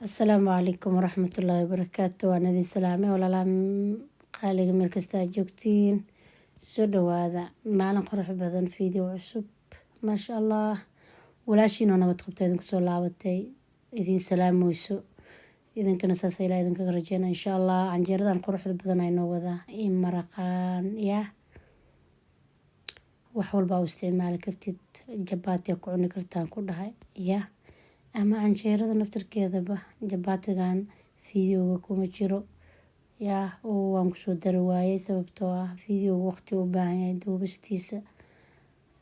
السلام عليكم ورحمة الله وبركاته. وأنا ذي سلامة ولا لا قالي ملك استاجوكتين سودو هذا معنا قرح بدن فيديو عصب ما شاء الله. ولا شيء أنا بتقبت إذن كسول لعبتي إذن سلام ويسو إذن كنا ساسيلا إذن كرجينا إن شاء الله عن جردان قرح بدن عينو وذا إن مرقان يا وحول باو استعمال كرتيد جبات يقعوني كرتان كلها يا ama canjeerada naftarkeedaba jabaatigan fiidiyowga kuma jiro yaa waan kusoo dari waayay sababtoo ah fiidiyowga waqti u baahan yahay duubistiisa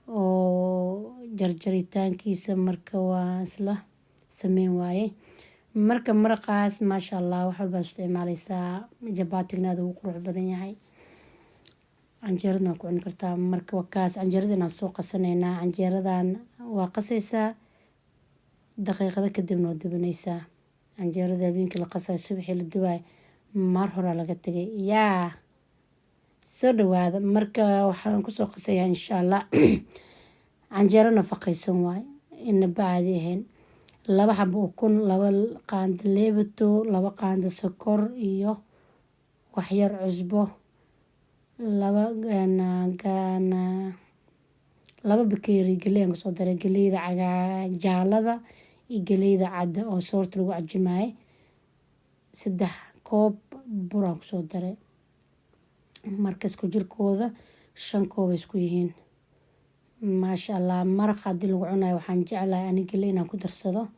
oo jarjaritaankiisa marka waa isla sameyn waayay. Marka maraqaas maasha allah wax walba isticmaalaysaa jabaatigna aad ugu qurux badan yahay. Canjeeradna ku cuni kartaa marka wakaas canjeeradana soo qasaneynaa. Canjeeradan waa qasaysaa daqiiqada kadibna waa dubinaysaa. Canjeerada habeenkii la qasay subaxii la dubaay mar hore laga tagay yaa soo dhawaada. Marka waxaan kusoo qasayaa insha allah canjeero nafaqaysan waay ina baadi ahayn. 2 xabo ukun, 2 qaando leebato, 2 qaando sokor iyo wax yar cusbo, 2 bakeeri galey aan soo daray, galeyda jaalada iyo galeyda cad oo soorta lagu cajimaay, 3 koob bur aan soo daray. Marka isku jirkooda 5 koob isku yihiin. Maasha allah maraq hadii lagu cunayo waxaan jeclahay ani galey inaan ku darsado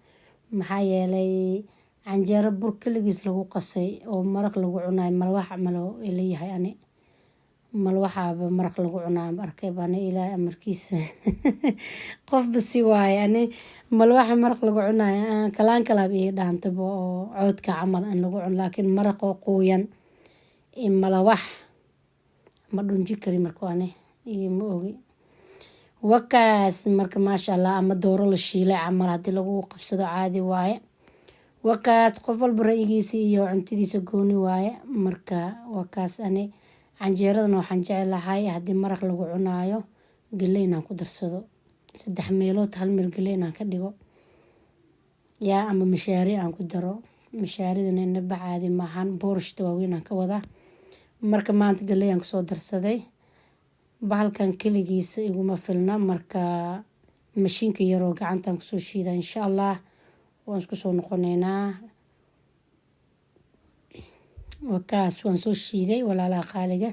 maxaa yeelay canjeero bur kaligiis lagu qasay oo maraq lagu cunayo malwax amalo leeyahay ani malwaxaaba maraq lagu cunayo arkay baan ilaahay amarkiisa qof basi waay ani malwaxa maraq lagu cunayo kalaan kalaab ii dhaantaba oo coodka camal in lagu cuno laakiin maraq oo qoyan in malwax ma dhunji kari marka ani ma ogi wakaas. Marka maasha allah ama dooro la shiilay camal hadii lagu qabsado caadi waaye. Wakaas qof walba ra'yigiisa iyo cuntidiisa gooni waaye. Marka wakaas ani canjeeradana waxaan jeclahay hadii maraq lagu cunayo galey inaan ku darsado 3 meelood 1 meel galey inaan ka dhigo yaa ama mishaari aan ku daro. Mishaaridana ina bacaadi maahan boorashta waaweyn aan ka wada. Marka maanta galey aan kusoo darsaday bahalkan kaligiisa iguma filna marka mashiinka yaroo gacantaan kusoo shiida insha allah waan isku soo noqonaynaa. Wakaas waan soo shiiday walaalaha qaaliga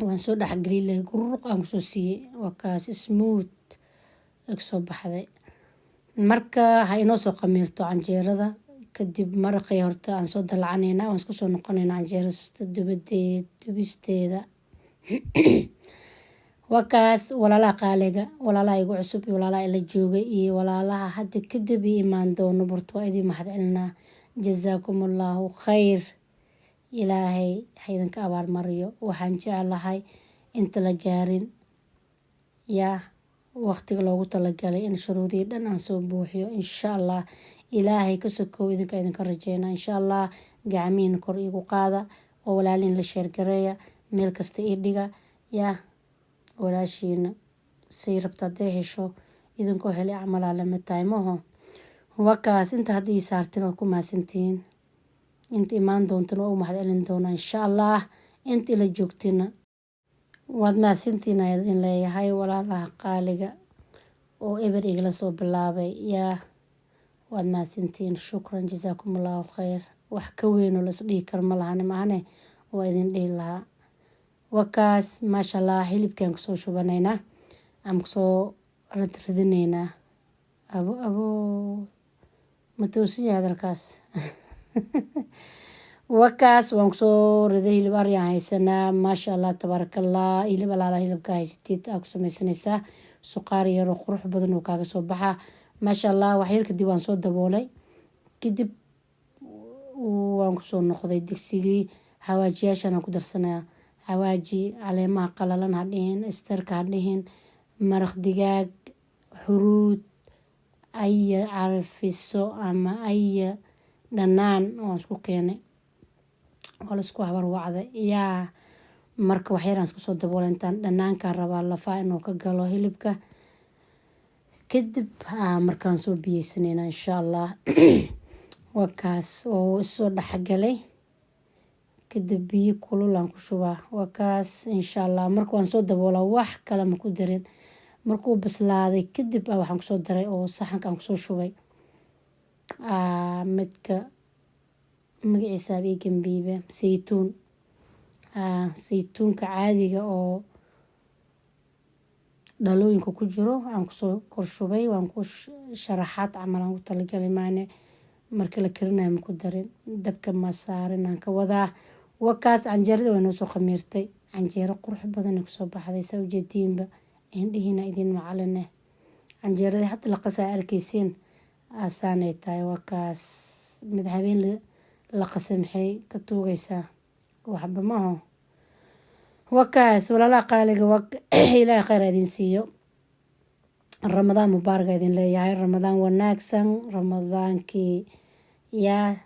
waan soo dhaxgeliyay guruq aan kusoo siiyay wakaas smooth soo baxday. Marka ha inoo soo qamiirto canjeerada kadib maraqay horta aan soo dalacanaynaa waan isku soo noqonaynaa canjeerada dubisteeda wakaas walaalaha qaaliga walaalaha igu cusub iyo walaalaha ila joogay iyo walaalaha hadda kadib imaan doono barto waa idin mahadcelinaa. Jazaakumullahu khayr. Ilaahay haydanka abaal mariyo. Waxaan jeclahay inta la gaarin yaa waqtiga loogu talagalay in shuruudii dhan aan soo buuxiyo insha allah. Ilaahay ka sokow idinka rajeyna insha allah. Gacmiin kor igu qaada oo walaalin la sheer gareeya meel kasta ii dhiga yaa walaashiina say rabta haday hesho idinkoo helay camal lama taaymaho. Wakaas inta hadii saartin oo ku maasantiin inta imaan doontana oo mahadcelin doona insha allah. Inta ila joogtina waad maasantiin in leeyahay walaalaha qaaliga oo eber igala soo bilaabay yaa waad maasantiin. Shukran jazaakumullahu khayr. Wax ka weyn oo la isdhihi karo ma lahan maahane waa idin dhihi lahaa. Wakaas maasha allah hilibkaan kusoo shubanaynaa aan kusoo ridinaynaa abo matoosiya hadalkaas wakaas waan kusoo riday hilib aryan haysanaa maasha allah tabarakallah. hilib alaala hilibka haysatid aa ku samaysanaysaa suqaar yaroo qurux badan oo kaaga soo baxa maasha allah. wax yar kadib waan soo daboolay kadib waan kusoo noqday digsigii hawaajiyaashan aan ku darsanayaa hawaaji caleemaha qalalan ha dhihin istarka ha dhihin maraq digaag huruud ay carfiso ama ay dhanaan oo isku keenay oo la isku habar wacday yaa marka wax yar aan isku soo daboolay intaan dhanaanka rabaa lafa inuu ka galo hilibka kadib markaan soo biyeysanayna insha allah wakaas oo isoo dhaxgalay kadib biyo kulul aan ku shubaa wakaas insha Allah marka waan soo daboolaa wax kale ma ku darin markuu bislaaday kadib waxaan ku soo daray oo saxanka aan ku soo shubay midka magaciisa bay gambiibe saytuunka caadiga oo dhalooyinka ku jiro aan ku soo kor shubay waan ku sharaxaad camal aan u talagalay maane marka la karinayo ma ku darin dabka ma saarin aan ka wadaa wakaas canjeerada way noo soo khamiirtay canjeero qurux badan ku soo baxday saa ujeediinba indhihiina idin macalin canjeerada hadda la qasaa arkaysiin asaanay tahay wakaas mid habeen la qasay maxay ka tuugaysaa waxba maaho wakaas walaalaha qaaliga ilaahay khayr idin siiyo ramadaan mubaarak idin leeyahay ramadaan wanaagsan ramadaankii yaa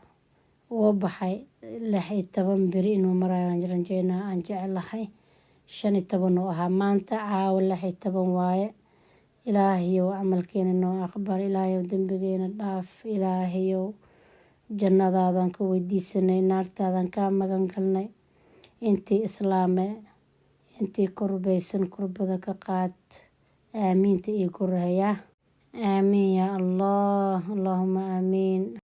oo baxay 16 beri inuu marayo aan rajeynaa aan jecelahay 15 oo ahaa maanta caawa 16 waaye ilaahayow camalkeena noo aqbal ilaahayow dambigeena dhaaf ilaahayow jannadaadan ka weydiisanay naartaadan ka magan galnay intii islaame intii kurbaysan kurbada ka qaad aamiinta iyo kurahaya aamiin ya allah allahumma aamiin